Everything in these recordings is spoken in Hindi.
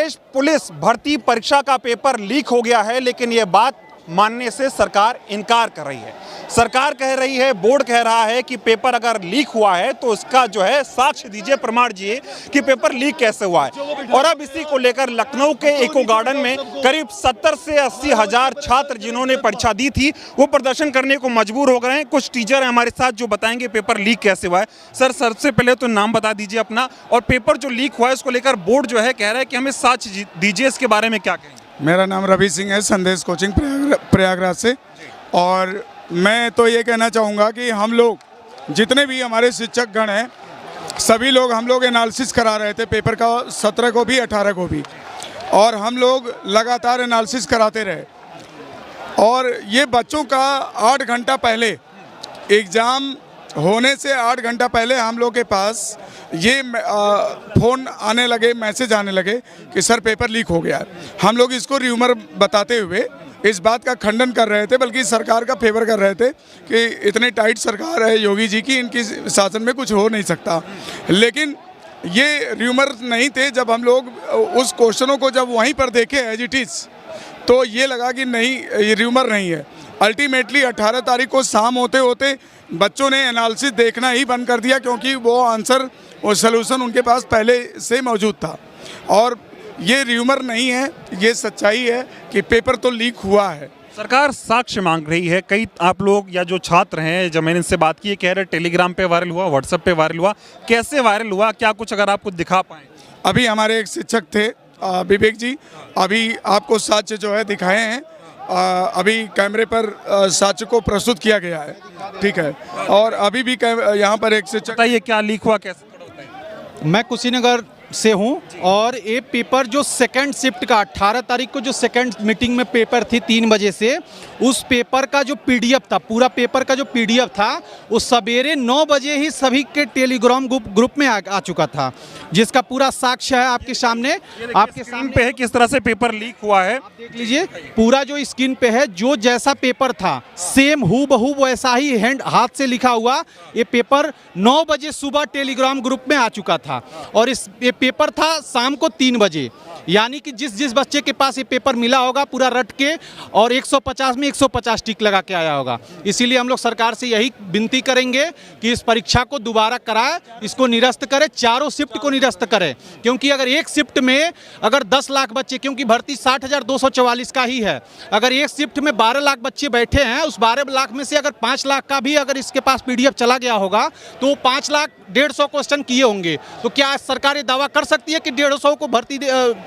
प्रदेश पुलिस भर्ती परीक्षा का पेपर लीक हो गया है, लेकिन यह बात मानने से सरकार इनकार कर रही है। सरकार कह रही है, बोर्ड कह रहा है कि पेपर अगर लीक हुआ है तो उसका जो है साक्ष्य दीजिए, प्रमाण दीजिए कि पेपर लीक कैसे हुआ है। और अब इसी को लेकर लखनऊ के इको गार्डन में करीब 70 से 80 हजार छात्र जिन्होंने परीक्षा दी थी वो प्रदर्शन करने को मजबूर हो गए हैं। कुछ टीचर हैं हमारे साथ जो बताएंगे पेपर लीक कैसे हुआ है। सर, सबसे पहले तो नाम बता दीजिए अपना, और पेपर जो लीक हुआ है उसको लेकर बोर्ड जो है कह रहा है कि हमें साक्ष्य दीजिए, इसके बारे में क्या कहेंगे? मेरा नाम रवि सिंह है, संदेश कोचिंग प्रयागराज से। और मैं तो ये कहना चाहूँगा कि हम लोग जितने भी हमारे शिक्षक गण हैं, सभी लोग हम लोग एनालिसिस करा रहे थे पेपर का, 17 को भी 18 को भी, और हम लोग लगातार एनालिसिस कराते रहे। और ये बच्चों का 8 घंटा पहले, एग्ज़ाम होने से 8 घंटा पहले हम लोग के पास ये फ़ोन आने लगे, मैसेज आने लगे कि सर पेपर लीक हो गया है। हम लोग इसको र्यूमर बताते हुए इस बात का खंडन कर रहे थे, बल्कि सरकार का फेवर कर रहे थे कि इतनी टाइट सरकार है योगी जी की, इनकी शासन में कुछ हो नहीं सकता। लेकिन ये र्यूमर नहीं थे। जब हम लोग उस क्वेश्चनों को जब वहीं पर देखे एज इट इज़, तो ये लगा कि नहीं, ये र्यूमर नहीं है। अल्टीमेटली 18 तारीख को शाम होते होते बच्चों ने एनालिसिस देखना ही बंद कर दिया, क्योंकि वो आंसर और सलूशन उनके पास पहले से मौजूद था। और ये र्यूमर नहीं है, ये सच्चाई है कि पेपर तो लीक हुआ है। सरकार साक्ष्य मांग रही है। कई आप लोग या जो छात्र हैं, जब मैंने इनसे बात की, कह रहे टेलीग्राम पे वायरल हुआ, व्हाट्सएप पे वायरल हुआ। कैसे वायरल हुआ, क्या कुछ अगर आप कुछ दिखा पाएँ? अभी हमारे एक शिक्षक थे विवेक जी, अभी आपको साक्ष्य जो है दिखाए हैं। अभी कैमरे पर साक्ष्य को प्रस्तुत किया गया है, ठीक है। और अभी भी यहाँ पर एक शिक्षक, बताइए क्या लीक हुआ, कैसे? मैं कुशीनगर से हूँ, और ये पेपर जो सेकंड शिफ्ट का 18 तारीख को जो सेकंड मीटिंग में पेपर थी 3 बजे से, उस पेपर का जो पीडीएफ था, पूरा पेपर का जो पीडीएफ था, वो सवेरे 9 बजे ही सभी के टेलीग्राम ग्रुप में आ चुका था, जिसका पूरा साक्ष्य है आपके सामने। आपके स्क्रीन पे है किस तरह से पेपर लीक हुआ है, आप देख लीजिए। पूरा जो स्क्रीन पे है, जो जैसा पेपर था सेम हूबहू वैसा ही हाथ से लिखा हुआ ये पेपर 9 बजे सुबह टेलीग्राम ग्रुप में आ चुका था। और ये पेपर था शाम को 3 बजे, यानी कि जिस बच्चे के पास ये पेपर मिला होगा पूरा रट के और 150 में 150 टिक लगा के आया होगा। इसीलिए हम लोग सरकार से यही विनती करेंगे कि इस परीक्षा को दोबारा कराए, इसको निरस्त करे, चारों शिफ्ट को निरस्त करे। क्योंकि अगर एक शिफ्ट में अगर 10 लाख बच्चे, क्योंकि भर्ती 60,244 का ही है, अगर एक शिफ्ट में 12 लाख बच्चे बैठे हैं, उस 12 लाख में से अगर 5 लाख का भी अगर इसके पास पीडीएफ चला गया होगा तो 5 लाख 150 क्वेश्चन किए होंगे। तो क्या सरकार ये दावा कर सकती है कि 150 को भर्ती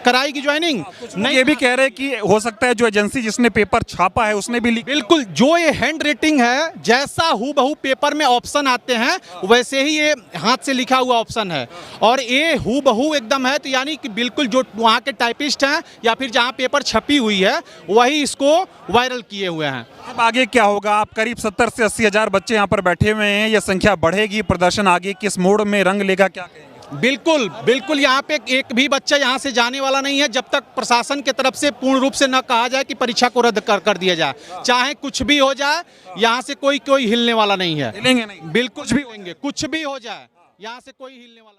कराएगी ज्वाइनिंग? नहीं। ये भी कह रहे हैं कि हो सकता है जो एजेंसी जिसने पेपर छापा है उसने भी लीक। बिल्कुल, जो ये हैंड रेटिंग है, जैसा हूबहू पेपर में ऑप्शन आते हैं वैसे ही ये हाथ से लिखा हुआ ऑप्शन है, और ये हूबहू एकदम है। तो यानी कि बिल्कुल जो वहाँ के टाइपिस्ट हैं या फिर जहाँ पेपर छपी हुई है वही इसको वायरल किए हुए हैं। अब आगे क्या होगा? आप करीब 70 से 80 हजार बच्चे यहाँ पर बैठे हुए हैं, यह संख्या बढ़ेगी, प्रदर्शन आगे किस मोड़ में रंग लेगा, क्या कहेंगे? बिल्कुल बिल्कुल, यहाँ पे एक भी बच्चा यहाँ से जाने वाला नहीं है जब तक प्रशासन की तरफ से पूर्ण रूप से न कहा जाए कि परीक्षा को रद्द कर दिया जाए। चाहे कुछ भी हो जाए, यहाँ से कोई हिलने वाला नहीं है। हिलेंगे नहीं, बिल्कुल भी होंगे, कुछ भी हो जाए यहाँ से कोई हिलने वाला